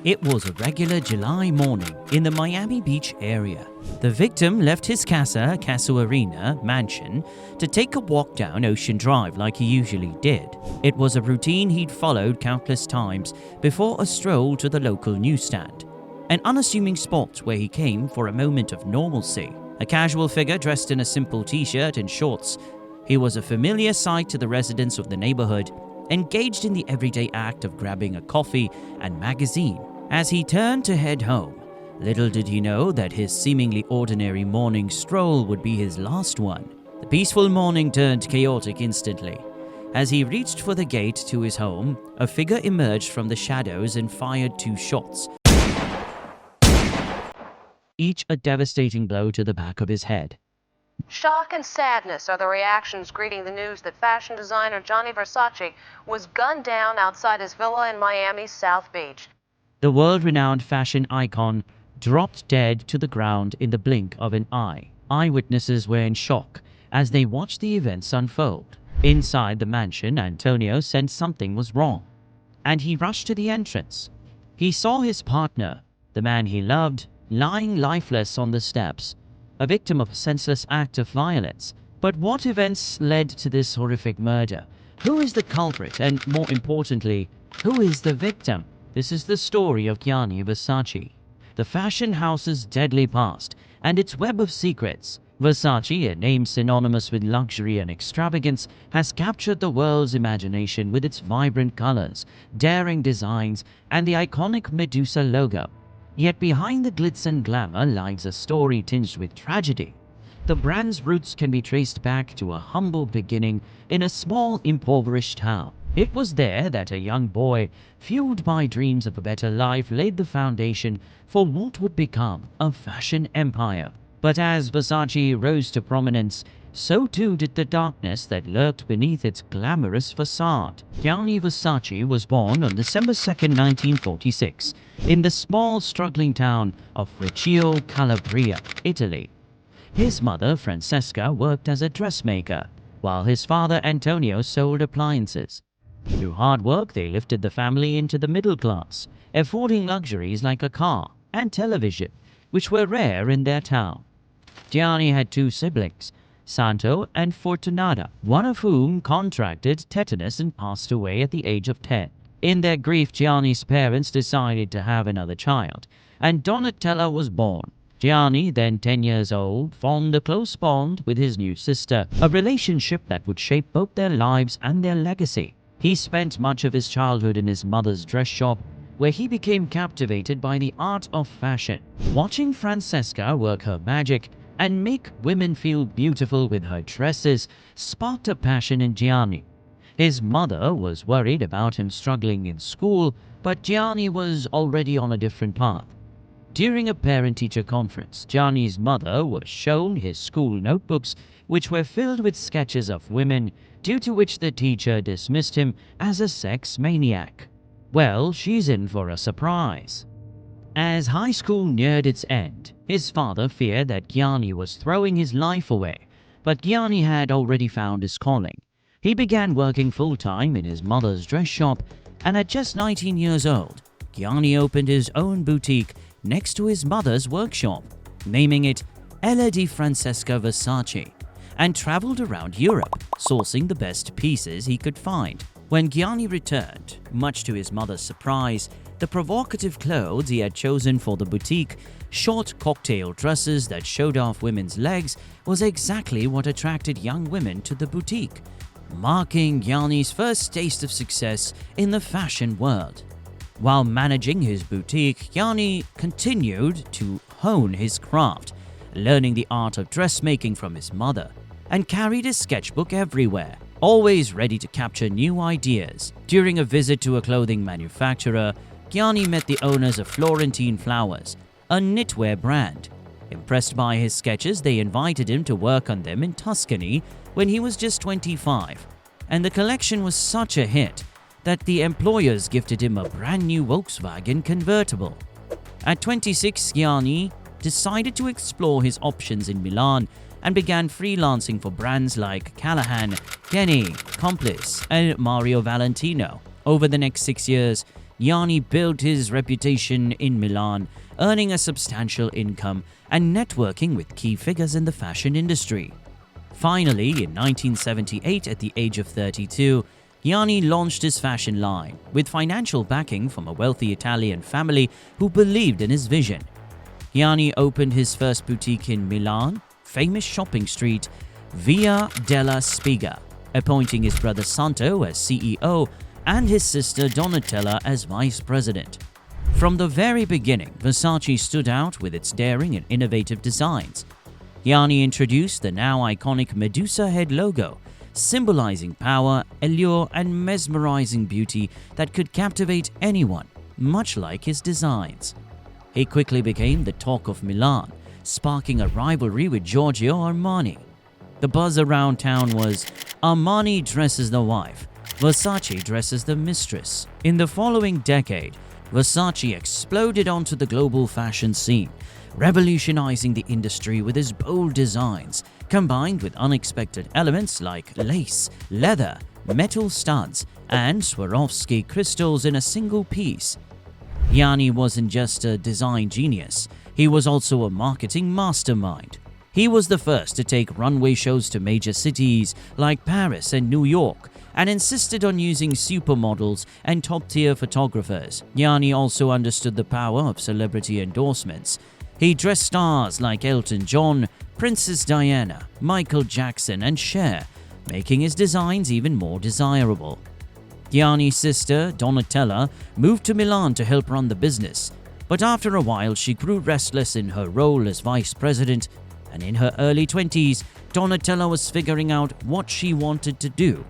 It was a regular July morning in the Miami Beach area. The victim left his Casa Casuarina mansion to take a walk down Ocean Drive like he usually did. It was a routine he'd followed countless times before a stroll to the local newsstand, an unassuming spot where he came for a moment of normalcy. A casual figure dressed in a simple t-shirt and shorts, he was a familiar sight to the residents of the neighborhood, engaged in the everyday act of grabbing a coffee and magazine. As he turned to head home, little did he know that his seemingly ordinary morning stroll would be his last one. The peaceful morning turned chaotic instantly. As he reached for the gate to his home, a figure emerged from the shadows and fired 2 shots, each a devastating blow to the back of his head. Shock and sadness are the reactions greeting the news that fashion designer Gianni Versace was gunned down outside his villa in Miami's South Beach. The world-renowned fashion icon dropped dead to the ground in the blink of an eye. Eyewitnesses were in shock as they watched the events unfold. Inside the mansion, Antonio sensed something was wrong, and he rushed to the entrance. He saw his partner, the man he loved, lying lifeless on the steps, a victim of a senseless act of violence. But what events led to this horrific murder? Who is the culprit? And more importantly, who is the victim? This is the story of Gianni Versace, the fashion house's deadly past, and its web of secrets. Versace, a name synonymous with luxury and extravagance, has captured the world's imagination with its vibrant colors, daring designs, and the iconic Medusa logo. Yet behind the glitz and glamour lies a story tinged with tragedy. The brand's roots can be traced back to a humble beginning in a small, impoverished town. It was there that a young boy, fueled by dreams of a better life, laid the foundation for what would become a fashion empire. But as Versace rose to prominence, so too did the darkness that lurked beneath its glamorous facade. Gianni Versace was born on December 2, 1946, in the small, struggling town of Reggio Calabria, Italy. His mother, Francesca, worked as a dressmaker, while his father, Antonio, sold appliances. Through hard work, they lifted the family into the middle class, affording luxuries like a car and television, which were rare in their town. Gianni had 2 siblings, Santo and Fortunata, one of whom contracted tetanus and passed away at the age of 10. In their grief, Gianni's parents decided to have another child, and Donatella was born. Gianni, then 10 years old, formed a close bond with his new sister, a relationship that would shape both their lives and their legacy. He spent much of his childhood in his mother's dress shop, where he became captivated by the art of fashion. Watching Francesca work her magic and make women feel beautiful with her dresses sparked a passion in Gianni. His mother was worried about him struggling in school, but Gianni was already on a different path. During a parent-teacher conference, Gianni's mother was shown his school notebooks, which were filled with sketches of women, due to which the teacher dismissed him as a sex maniac. Well, she's in for a surprise. As high school neared its end, his father feared that Gianni was throwing his life away, but Gianni had already found his calling. He began working full-time in his mother's dress shop, and at just 19 years old, Gianni opened his own boutique next to his mother's workshop, naming it Ella di Francesca Versace, and traveled around Europe, sourcing the best pieces he could find. When Gianni returned, much to his mother's surprise, the provocative clothes he had chosen for the boutique, short cocktail dresses that showed off women's legs, was exactly what attracted young women to the boutique, marking Gianni's first taste of success in the fashion world. While managing his boutique, Gianni continued to hone his craft, learning the art of dressmaking from his mother, and carried his sketchbook everywhere, always ready to capture new ideas. During a visit to a clothing manufacturer, Gianni met the owners of Florentine Flowers, a knitwear brand. Impressed by his sketches, they invited him to work on them in Tuscany when he was just 25, and the collection was such a hit that the employers gifted him a brand new Volkswagen convertible. At 26, Gianni decided to explore his options in Milan and began freelancing for brands like Callahan, Kenny, Complice, and Mario Valentino. Over the next 6 years, Gianni built his reputation in Milan, earning a substantial income and networking with key figures in the fashion industry. Finally, in 1978, at the age of 32, Gianni launched his fashion line, with financial backing from a wealthy Italian family who believed in his vision. Gianni opened his first boutique in Milan, famous shopping street, Via della Spiga, appointing his brother Santo as CEO and his sister Donatella as vice president. From the very beginning, Versace stood out with its daring and innovative designs. Gianni introduced the now iconic Medusa head logo, symbolizing power, allure, and mesmerizing beauty that could captivate anyone, much like his designs. He quickly became the talk of Milan, sparking a rivalry with Giorgio Armani. The buzz around town was, Armani dresses the wife, Versace dresses the mistress. In the following decade, Versace exploded onto the global fashion scene, revolutionizing the industry with his bold designs, combined with unexpected elements like lace, leather, metal studs, and Swarovski crystals in a single piece. Gianni wasn't just a design genius, he was also a marketing mastermind. He was the first to take runway shows to major cities like Paris and New York, and insisted on using supermodels and top-tier photographers. Gianni also understood the power of celebrity endorsements. He dressed stars like Elton John, Princess Diana, Michael Jackson, and Cher, making his designs even more desirable. Gianni's sister, Donatella, moved to Milan to help run the business, but after a while she grew restless in her role as vice president, and in her early 20s, Donatella was figuring out what she wanted to do.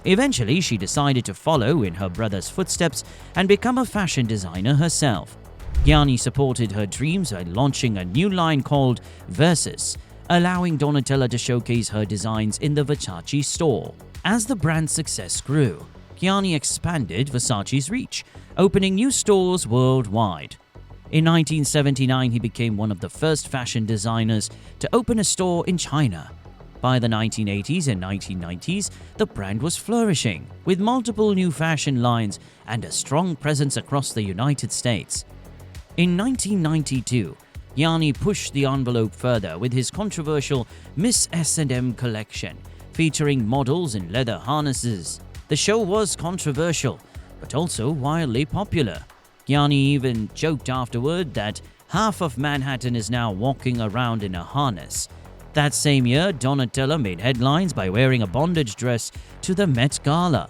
Eventually, she decided to follow in her brother's footsteps and become a fashion designer herself. Gianni supported her dreams by launching a new line called Versace, allowing Donatella to showcase her designs in the Versace store. As the brand's success grew, Gianni expanded Versace's reach, opening new stores worldwide. In 1979, he became one of the first fashion designers to open a store in China. By the 1980s and 1990s, the brand was flourishing, with multiple new fashion lines and a strong presence across the United States. In 1992, Gianni pushed the envelope further with his controversial Miss S&M collection, featuring models in leather harnesses. The show was controversial, but also wildly popular. Gianni even joked afterward that half of Manhattan is now walking around in a harness. That same year, Donatella made headlines by wearing a bondage dress to the Met Gala.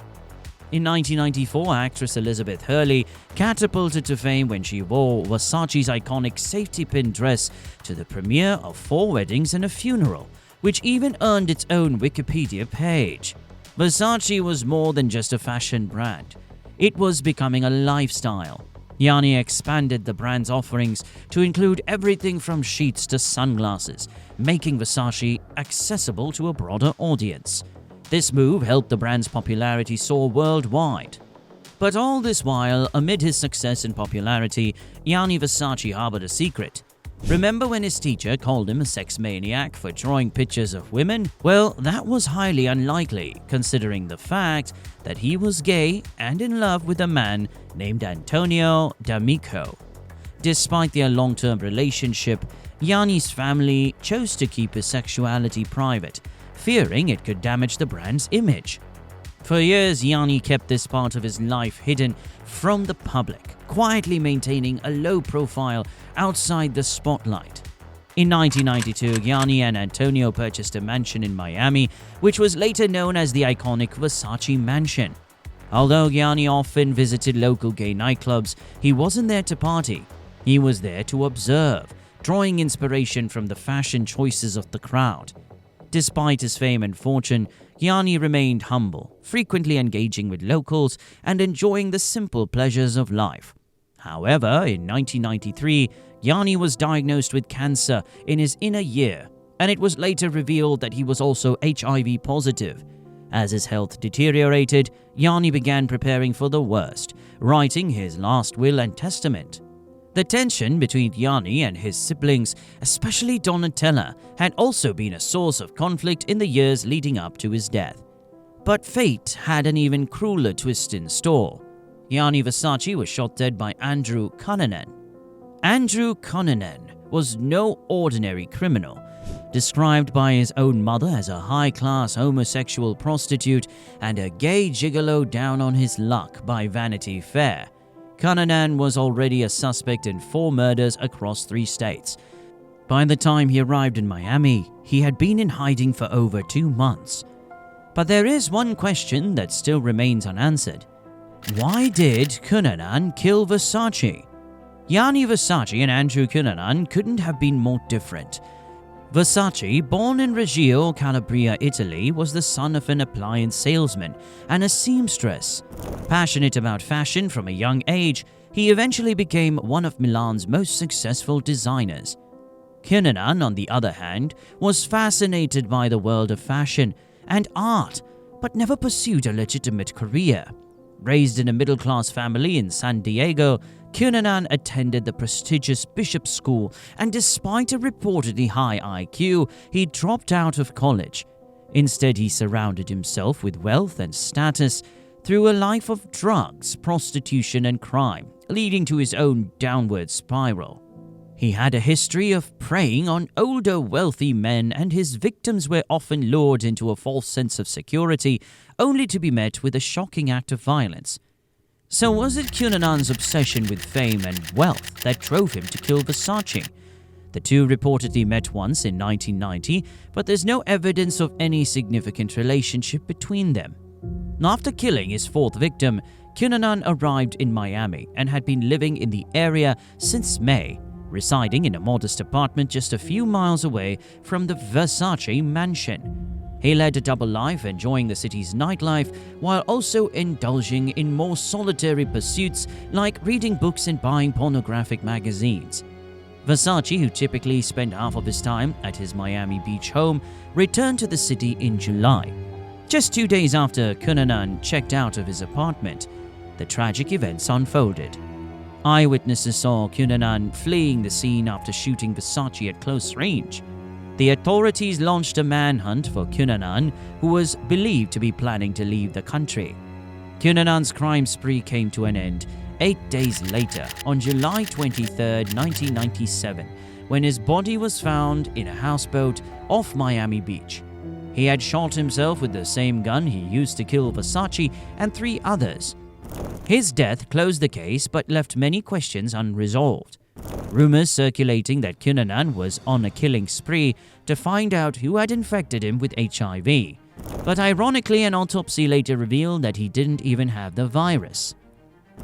In 1994, actress Elizabeth Hurley catapulted to fame when she wore Versace's iconic safety pin dress to the premiere of 4 Weddings and a Funeral, which even earned its own Wikipedia page. Versace was more than just a fashion brand. It was becoming a lifestyle. Gianni expanded the brand's offerings to include everything from sheets to sunglasses, making Versace accessible to a broader audience. This move helped the brand's popularity soar worldwide. But all this while, amid his success and popularity, Gianni Versace harbored a secret. Remember when his teacher called him a sex maniac for drawing pictures of women? Well, that was highly unlikely, considering the fact that he was gay and in love with a man named Antonio D'Amico. Despite their long-term relationship, Gianni's family chose to keep his sexuality private, fearing it could damage the brand's image. For years, Gianni kept this part of his life hidden from the public, quietly maintaining a low profile outside the spotlight. In 1992, Gianni and Antonio purchased a mansion in Miami, which was later known as the iconic Versace Mansion. Although Gianni often visited local gay nightclubs, he wasn't there to party. He was there to observe, drawing inspiration from the fashion choices of the crowd. Despite his fame and fortune, Gianni remained humble, frequently engaging with locals and enjoying the simple pleasures of life. However, in 1993, Gianni was diagnosed with cancer in his inner ear, and it was later revealed that he was also HIV positive. As his health deteriorated, Gianni began preparing for the worst, writing his last will and testament. The tension between Gianni and his siblings, especially Donatella, had also been a source of conflict in the years leading up to his death. But fate had an even crueler twist in store. Gianni Versace was shot dead by Andrew Cunanan. Andrew Cunanan was no ordinary criminal. Described by his own mother as a high-class homosexual prostitute and a gay gigolo down on his luck by Vanity Fair, Cunanan was already a suspect in 4 murders across 3 states. By the time he arrived in Miami, he had been in hiding for over 2 months. But there is one question that still remains unanswered. Why did Cunanan kill Versace? Gianni Versace and Andrew Cunanan couldn't have been more different. Versace, born in Reggio, Calabria, Italy, was the son of an appliance salesman and a seamstress. Passionate about fashion from a young age, he eventually became one of Milan's most successful designers. Cunanan, on the other hand, was fascinated by the world of fashion and art, but never pursued a legitimate career. Raised in a middle-class family in San Diego, Cunanan attended the prestigious Bishop School, and despite a reportedly high IQ, he dropped out of college. Instead, he surrounded himself with wealth and status through a life of drugs, prostitution, and crime, leading to his own downward spiral. He had a history of preying on older wealthy men, and his victims were often lured into a false sense of security, only to be met with a shocking act of violence. So was it Cunanan's obsession with fame and wealth that drove him to kill Versace? The two reportedly met once in 1990, but there's no evidence of any significant relationship between them. After killing his 4th victim, Cunanan arrived in Miami and had been living in the area since May, residing in a modest apartment just a few miles away from the Versace mansion. He led a double life, enjoying the city's nightlife while also indulging in more solitary pursuits like reading books and buying pornographic magazines. Versace, who typically spent half of his time at his Miami Beach home, returned to the city in July. Just 2 days after Cunanan checked out of his apartment, the tragic events unfolded. Eyewitnesses saw Cunanan fleeing the scene after shooting Versace at close range. The authorities launched a manhunt for Cunanan, who was believed to be planning to leave the country. Cunanan's crime spree came to an end 8 days later, on July 23, 1997, when his body was found in a houseboat off Miami Beach. He had shot himself with the same gun he used to kill Versace and 3 others. His death closed the case but left many questions unresolved. Rumors circulating that Cunanan was on a killing spree to find out who had infected him with HIV. But ironically, an autopsy later revealed that he didn't even have the virus.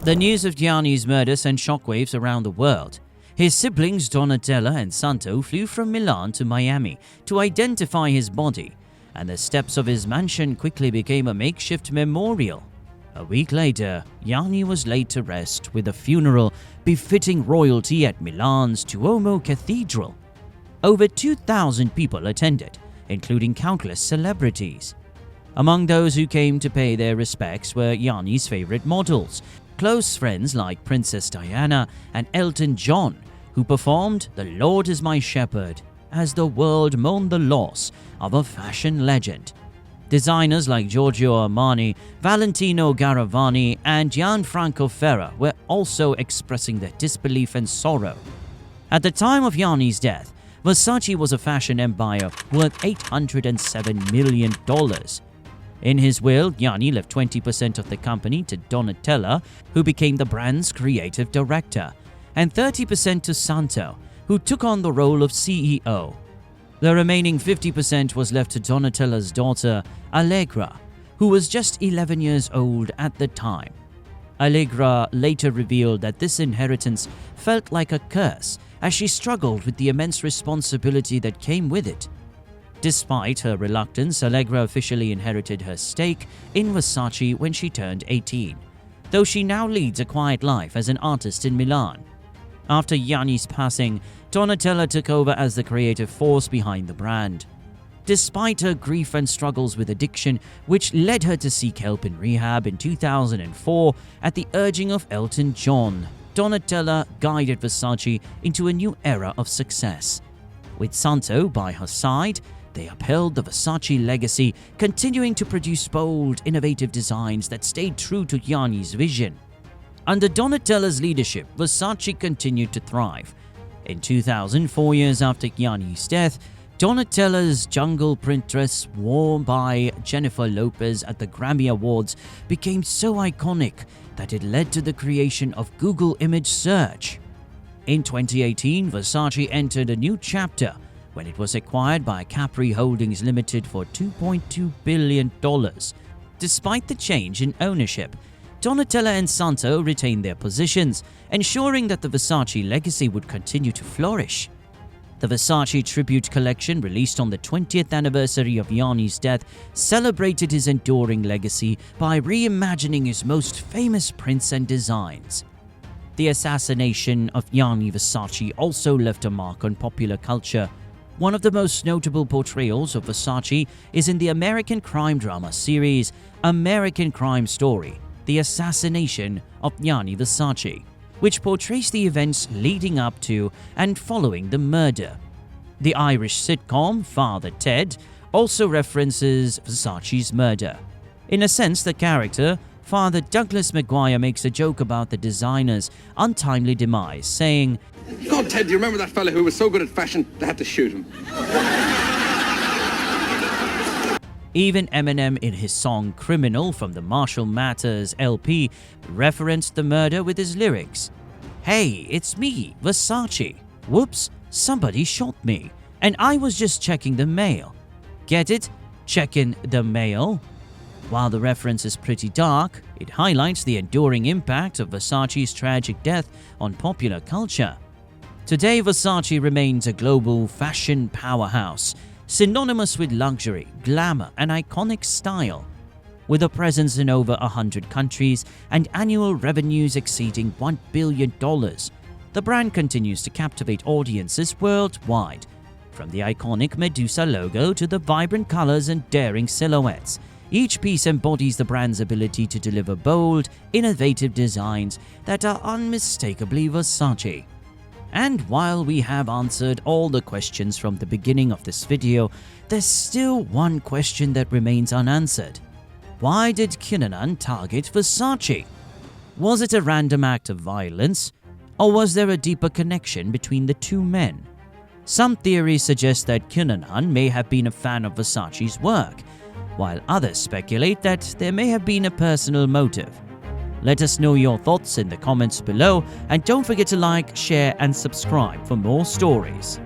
The news of Gianni's murder sent shockwaves around the world. His siblings Donatella and Santo flew from Milan to Miami to identify his body, and the steps of his mansion quickly became a makeshift memorial. A week later, Gianni was laid to rest with a funeral befitting royalty at Milan's Duomo Cathedral. Over 2,000 people attended, including countless celebrities. Among those who came to pay their respects were Gianni's favorite models, close friends like Princess Diana and Elton John, who performed "The Lord is My Shepherd" as the world mourned the loss of a fashion legend. Designers like Giorgio Armani, Valentino Garavani, and Gianfranco Ferrà were also expressing their disbelief and sorrow. At the time of Gianni's death, Versace was a fashion empire worth $807 million. In his will, Gianni left 20% of the company to Donatella, who became the brand's creative director, and 30% to Santo, who took on the role of CEO. The remaining 50% was left to Donatella's daughter, Allegra, who was just 11 years old at the time. Allegra later revealed that this inheritance felt like a curse as she struggled with the immense responsibility that came with it. Despite her reluctance, Allegra officially inherited her stake in Versace when she turned 18, though she now leads a quiet life as an artist in Milan. After Gianni's passing, Donatella took over as the creative force behind the brand. Despite her grief and struggles with addiction, which led her to seek help in rehab in 2004 at the urging of Elton John, Donatella guided Versace into a new era of success. With Santo by her side, they upheld the Versace legacy, continuing to produce bold, innovative designs that stayed true to Gianni's vision. Under Donatella's leadership, Versace continued to thrive. In 2000, 4 years after Gianni's death, Donatella's jungle print dress worn by Jennifer Lopez at the Grammy Awards became so iconic that it led to the creation of Google image search. In 2018, Versace entered a new chapter when it was acquired by Capri Holdings Limited for $2.2 billion. Despite the change in ownership, Donatella and Santo retained their positions, ensuring that the Versace legacy would continue to flourish. The Versace Tribute Collection, released on the 20th anniversary of Gianni's death, celebrated his enduring legacy by reimagining his most famous prints and designs. The assassination of Gianni Versace also left a mark on popular culture. One of the most notable portrayals of Versace is in the American crime drama series American Crime Story: The Assassination of Gianni Versace, which portrays the events leading up to and following the murder. The Irish sitcom Father Ted also references Versace's murder. In a sense, the character, Father Douglas McGuire, makes a joke about the designer's untimely demise, saying, God, Ted, do you remember that fella who was so good at fashion they had to shoot him? Even Eminem, in his song Criminal from the Marshall Mathers LP, referenced the murder with his lyrics. "Hey, it's me, Versace. Whoops, somebody shot me, and I was just checking the mail." Get it? Checking the mail? While the reference is pretty dark, it highlights the enduring impact of Versace's tragic death on popular culture. Today, Versace remains a global fashion powerhouse, synonymous with luxury, glamour, and iconic style. With a presence in over 100 countries and annual revenues exceeding $1 billion, the brand continues to captivate audiences worldwide. From the iconic Medusa logo to the vibrant colors and daring silhouettes, each piece embodies the brand's ability to deliver bold, innovative designs that are unmistakably Versace. And while we have answered all the questions from the beginning of this video, there's still one question that remains unanswered. Why did Cunanan target Versace? Was it a random act of violence, or was there a deeper connection between the two men? Some theories suggest that Cunanan may have been a fan of Versace's work, while others speculate that there may have been a personal motive. Let us know your thoughts in the comments below, and don't forget to like, share, and subscribe for more stories.